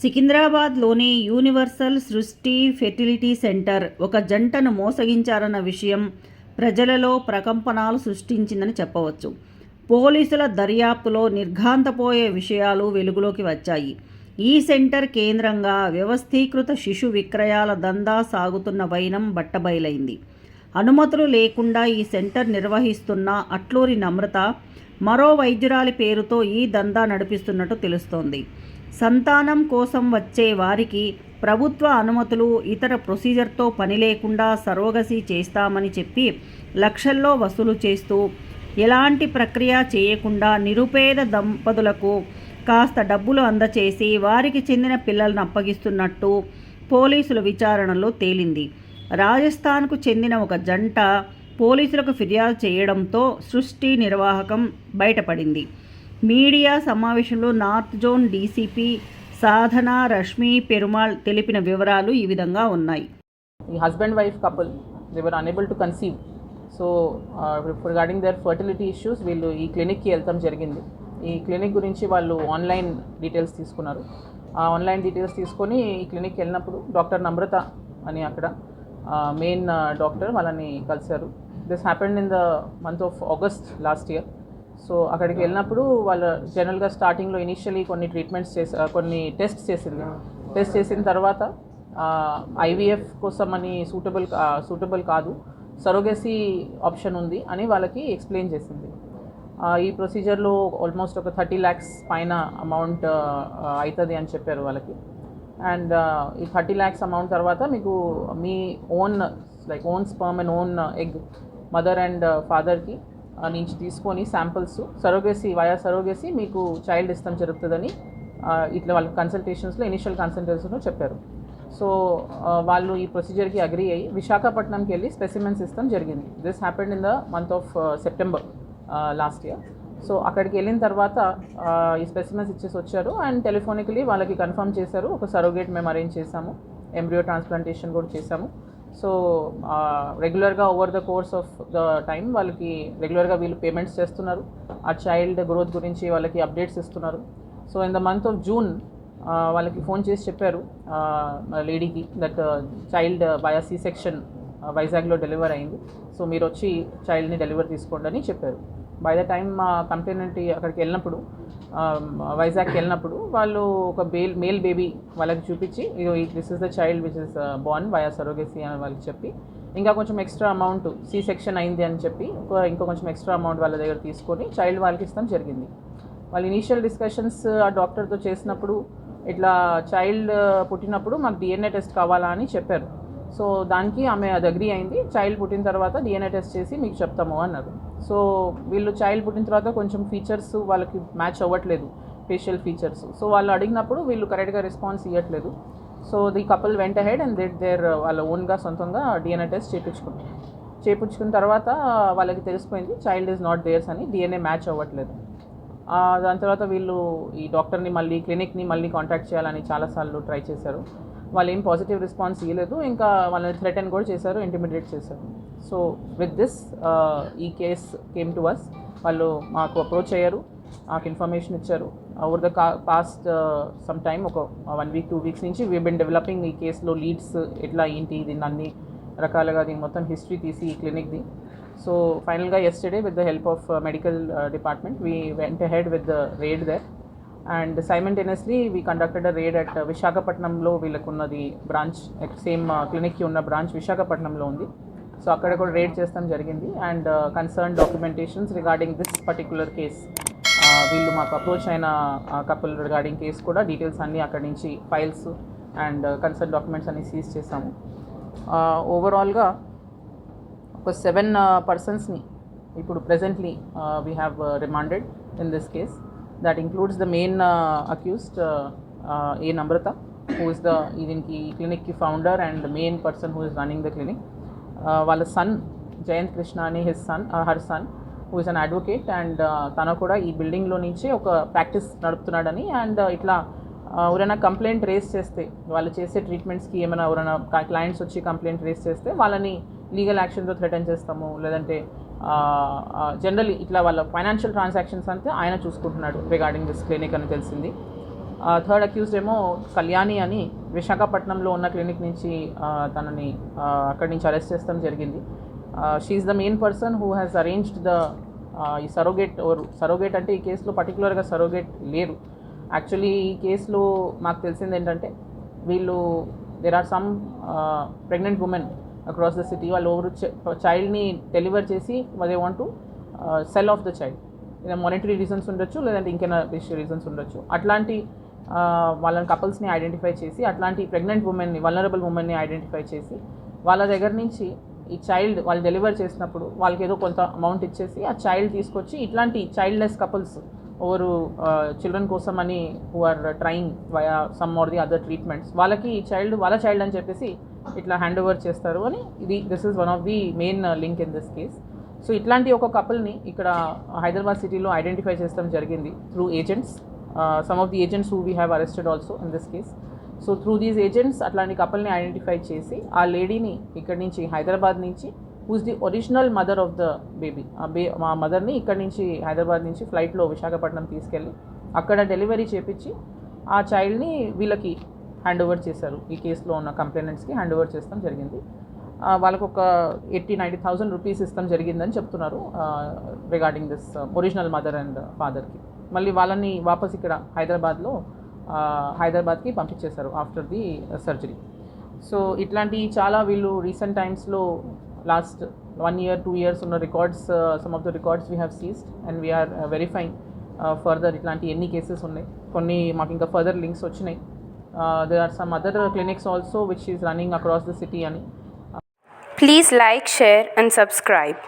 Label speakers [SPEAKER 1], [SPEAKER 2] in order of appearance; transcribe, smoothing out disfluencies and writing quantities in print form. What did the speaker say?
[SPEAKER 1] సికింద్రాబాద్లోని universal సృష్టి fertility centre ఒక జంటను మోసగించారన్న విషయం ప్రజలలో ప్రకంపనాలు సృష్టించిందని చెప్పవచ్చు. పోలీసుల దర్యాప్తులో నిర్ఘాంతపోయే విషయాలు వెలుగులోకి వచ్చాయి. ఈ సెంటర్ కేంద్రంగా వ్యవస్థీకృత శిశు విక్రయాల దందా సాగుతున్న వైనం బట్టబయలైంది. అనుమతులు లేకుండా ఈ సెంటర్ నిర్వహిస్తున్న అట్లూరి నమ్రత మరో వైద్యురాలి పేరుతో ఈ దందా నడిపిస్తున్నట్టు తెలుస్తోంది. సంతానం కోసం వచ్చే వారికి ప్రభుత్వ అనుమతులు, ఇతర ప్రొసీజర్తో పని లేకుండా సరోగసీ చేస్తామని చెప్పి లక్షల్లో వసూలు చేస్తూ ఎలాంటి ప్రక్రియ చేయకుండా నిరుపేద దంపతులకు కాస్త డబ్బులు అందచేసి వారికి చెందిన పిల్లలను అప్పగిస్తున్నట్టు పోలీసుల విచారణలో తేలింది. రాజస్థాన్కు చెందిన ఒక జంట పోలీసులకు ఫిర్యాదు చేయడంతో సృష్టి నిర్వాహకం బయటపడింది. మీడియా సమావేశంలో north zone DCP Sadhana Rashmi Perumal తెలిపిన వివరాలు ఈ విధంగా ఉన్నాయి.
[SPEAKER 2] ఈ husband wife couple they were unable to conceive. So regarding their fertility issues వీళ్ళు ఈ క్లినిక్కి వెళ్తాం జరిగింది. ఈ క్లినిక్ గురించి వాళ్ళు ఆన్లైన్ డీటెయిల్స్ తీసుకున్నారు. ఆ ఆన్లైన్ డీటెయిల్స్ తీసుకొని ఈ క్లినిక్కి వెళ్ళినప్పుడు డాక్టర్ నమ్రత అని అక్కడ మెయిన్ డాక్టర్ వాళ్ళని కలిశారు. This happened in the month of August last year. So అక్కడికి వెళ్ళినప్పుడు వాళ్ళ జనరల్గా స్టార్టింగ్లో ఇనిషియలీ కొన్ని ట్రీట్మెంట్స్ కొన్ని టెస్ట్ చేసిన తర్వాత ఐవీఎఫ్ కోసం అని సూటబుల్ కాదు, సరోగసీ ఆప్షన్ ఉంది అని వాళ్ళకి ఎక్స్ప్లెయిన్ చేసింది. ఈ ప్రొసీజర్లో ఆల్మోస్ట్ ఒక 30 lakhs పైన అమౌంట్ అవుతుంది అని చెప్పారు వాళ్ళకి. అండ్ ఈ 30 lakhs అమౌంట్ తర్వాత మీకు మీ own sperm and own egg mother and ఫాదర్కి నుంచి తీసుకొని శాంపిల్స్ సరోగసీ మీకు చైల్డ్ ఇష్టం జరుగుతుందని ఇట్లా వాళ్ళ ఇనిషియల్ కన్సల్టేషన్లో చెప్పారు. సో వాళ్ళు ఈ ప్రొసీజర్కి అగ్రీ అయ్యి విశాఖపట్నంకి వెళ్ళి స్పెసిమెన్స్ ఇస్తాం జరిగింది. This happened in the month of September last year. So అక్కడికి వెళ్ళిన తర్వాత ఈ స్పెసిమెన్స్ ఇచ్చేసి వచ్చారు అండ్ టెలిఫోనికలీ వాళ్ళకి కన్ఫర్మ్ చేశారు. ఒక సరోగేట్ మేము అరేంజ్ చేశాము, ఎంబ్రియో ట్రాన్స్ప్లాంటేషన్ కూడా చేశాము. సో రెగ్యులర్గా over the course of the time వాళ్ళకి రెగ్యులర్గా వీళ్ళు పేమెంట్స్ చేస్తున్నారు. ఆ చైల్డ్ గ్రోత్ గురించి వాళ్ళకి అప్డేట్స్ ఇస్తున్నారు. So in the month of June వాళ్ళకి ఫోన్ చేసి చెప్పారు లేడీకి దట్ చైల్డ్ బయా సి సెక్షన్ వైజాగ్లో డెలివర్ అయింది. సో మీరు వచ్చి చైల్డ్ని డెలివర్ తీసుకోండి అని చెప్పారు. బై ద టైమ్ మా కంప్లైనెంట్ అక్కడికి వెళ్ళినప్పుడు వైజాగ్కి వెళ్ళినప్పుడు వాళ్ళు ఒక మేల్ బేబీ వాళ్ళకి చూపించి this is the child which is Born via surrogacy అని వాళ్ళకి చెప్పి ఇంకా కొంచెం ఎక్స్ట్రా అమౌంట్ సి సెక్షన్ అయింది అని చెప్పి ఇంకా కొంచెం ఎక్స్ట్రా అమౌంట్ వాళ్ళ దగ్గర తీసుకొని చైల్డ్ వాళ్ళకి ఇస్తాం జరిగింది. వాళ్ళు ఇనీషియల్ డిస్కషన్స్ ఆ డాక్టర్తో చేసినప్పుడు ఇట్లా చైల్డ్ పుట్టినప్పుడు మాకు డిఎన్ఏ టెస్ట్ కావాలా అని చెప్పారు. సో దానికి ఆమె అది అగ్రీ అయింది. చైల్డ్ పుట్టిన తర్వాత డిఎన్ఏ టెస్ట్ చేసి మీకు చెప్తాము అన్నారు. సో వీళ్ళు చైల్డ్ పుట్టిన తర్వాత కొంచెం ఫీచర్స్ వాళ్ళకి మ్యాచ్ అవ్వట్లేదు, ఫేషియల్ ఫీచర్స్. సో వాళ్ళు అడిగినప్పుడు వీళ్ళు కరెక్ట్గా రెస్పాన్స్ ఇవ్వట్లేదు. సో ది కపుల్ వెంట హెడ్ అండ్ దేర్ వాళ్ళ ఓన్గా సొంతంగా డిఎన్ఏ టెస్ట్ చేయించుకున్న తర్వాత వాళ్ళకి తెలిసిపోయింది చైల్డ్ ఈజ్ నాట్ దేర్స్ అని, డిఎన్ఏ మ్యాచ్ అవ్వట్లేదు. దాని తర్వాత వీళ్ళు ఈ డాక్టర్ని క్లినిక్ని మళ్ళీ కాంటాక్ట్ చేయాలని చాలాసార్లు ట్రై చేశారు. వాళ్ళు ఏం పాజిటివ్ రెస్పాన్స్ ఇవ్వలేదు. ఇంకా వాళ్ళని థ్రెటన్ కూడా చేశారు, ఇంటిమిడేట్ చేశారు. సో విత్ దిస్ ఈ కేస్ కేమ్ టు అస్. వాళ్ళు మాకు అప్రోచ్ అయ్యారు, మాకు ఇన్ఫర్మేషన్ ఇచ్చారు. Over the past some time ఒక 1 week 2 weeks నుంచి వీ బిన్ డెవలపింగ్ ఈ కేసులో లీడ్స్ ఎట్లా ఏంటి దీన్ని అన్ని రకాలుగా దీని మొత్తం హిస్టరీ తీసి ఈ క్లినిక్ది. సో ఫైనల్గా yesterday with the help of medical department we went ahead with the raid there and simultaneously we conducted a raid at విశాఖపట్నంలో వీళ్ళకున్నది బ్రాంచ్ సేమ్ క్లినిక్కి ఉన్న బ్రాంచ్ విశాఖపట్నంలో ఉంది. సో అక్కడ కూడా రేడ్ చేస్తాం జరిగింది and concern documentations regarding this particular case వీళ్ళు మాకు అప్రోచ్ అయిన కపుల్ రిగార్డింగ్ కేస్ కూడా డీటెయిల్స్ అన్నీ అక్కడి నుంచి ఫైల్స్ అండ్ కన్సర్న్ డాక్యుమెంట్స్ అన్నీ సీజ్ చేసాము. ఓవరాల్గా ఒక 7 personsని ఇప్పుడు presently we have remanded in this case. That includes the main accused A Namrata who is దీనికి క్లినిక్కి founder and main person who is running the clinic. వాళ్ళ సన్ జయంత్ కృష్ణ అని her son who is an advocate and తను కూడా ఈ బిల్డింగ్లో నుంచే ఒక ప్రాక్టీస్ నడుపుతున్నాడని అండ్ ఇట్లా ఎవరైనా కంప్లైంట్ రేస్ చేస్తే వాళ్ళు చేసే ట్రీట్మెంట్స్కి ఏమైనా ఎవరైనా క్లయింట్స్ వచ్చి కంప్లైంట్ రేస్ చేస్తే వాళ్ళని లీగల్ యాక్షన్తో థ్రెటన్ చేస్తాము, లేదంటే జనరల్లీ ఇట్లా వాళ్ళ ఫైనాన్షియల్ ట్రాన్సాక్షన్స్ అంతా ఆయన చూసుకుంటున్నాడు రిగార్డింగ్ దిస్ క్లినిక్ అని తెలిసింది. థర్డ్ అక్యూజ్డ్ ఏమో కళ్యాణి అని విశాఖపట్నంలో ఉన్న క్లినిక్ నుంచి తనని అక్కడి నుంచి అరెస్ట్ చేస్తాం జరిగింది. She's the main person who has arranged the ఈ సరోగేట్ అంటే ఈ కేసులో పర్టికులర్గా సరోగేట్ లేరు. యాక్చువల్లీ ఈ కేసులో మాకు తెలిసింది ఏంటంటే వీళ్ళు there are some pregnant women across the city. వాళ్ళు చైల్డ్ని డెలివర్ చేసి they want to sell off the child. ఇలా మానిటరీ రీజన్స్ ఉండొచ్చు, లేదంటే ఇంకేనా రీజన్స్ ఉండొచ్చు. అట్లాంటి వాళ్ళని కపుల్స్ని ఐడెంటిఫై చేసి అట్లాంటి ప్రెగ్నెంట్ ఉమెన్ని, వల్నరబుల్ ఉమెన్ని ఐడెంటిఫై చేసి వాళ్ళ దగ్గర నుంచి ఈ చైల్డ్ వాళ్ళు డెలివర్ చేసినప్పుడు వాళ్ళకి ఏదో కొంత అమౌంట్ ఇచ్చేసి ఆ చైల్డ్ తీసుకొచ్చి ఇట్లాంటి చైల్డ్లెస్ కపుల్స్ ఓవరు చిల్డ్రన్ కోసం అని who are trying via some or the other treatments, వాళ్ళకి వాళ్ళ చైల్డ్ అని చెప్పేసి ఇట్లా హ్యాండ్ ఓవర్ చేస్తారు అని this is one of the main link in this case. So ఇట్లాంటి ఒక కపుల్ని ఇక్కడ హైదరాబాద్ సిటీలో ఐడెంటిఫై చేస్తాం జరిగింది through agents. Some of the agents who we have arrested also in this case. So through these agents అట్లాంటి కపుల్ని identify చేసి ఆ లేడీని ఇక్కడి నుంచి హైదరాబాద్ నుంచి who's the original mother of the baby, మా మదర్ని ఇక్కడి నుంచి హైదరాబాద్ నుంచి ఫ్లైట్లో విశాఖపట్నం తీసుకెళ్ళి అక్కడ డెలివరీ చేపించి ఆ చైల్డ్ని వీళ్ళకి హ్యాండ్ ఓవర్ చేశారు. ఈ కేసులో ఉన్న కంప్లైనెంట్స్కి హ్యాండ్ ఓవర్ చేస్తాం జరిగింది. వాళ్ళకు ఒక 80,000-90,000 రూపీస్ ఇస్తాం జరిగిందని చెప్తున్నారు regarding this original mother and ఫాదర్కి. మళ్ళీ వాళ్ళని వాపస్ ఇక్కడ హైదరాబాద్కి పంపించేశారు ఆఫ్టర్ ది సర్జరీ. సో ఇట్లాంటి చాలా వీళ్ళు రీసెంట్ టైమ్స్లో లాస్ట్ 1 year 2 years ఉన్న records, some of the records we have seized and we're verifying further ఇట్లాంటి ఎన్ని కేసెస్ ఉన్నాయి. కొన్ని మాకు ఇంకా ఫర్దర్ లింక్స్ వచ్చినాయి. there are some other clinics also which is running across the city ani.
[SPEAKER 3] Please like, share and subscribe.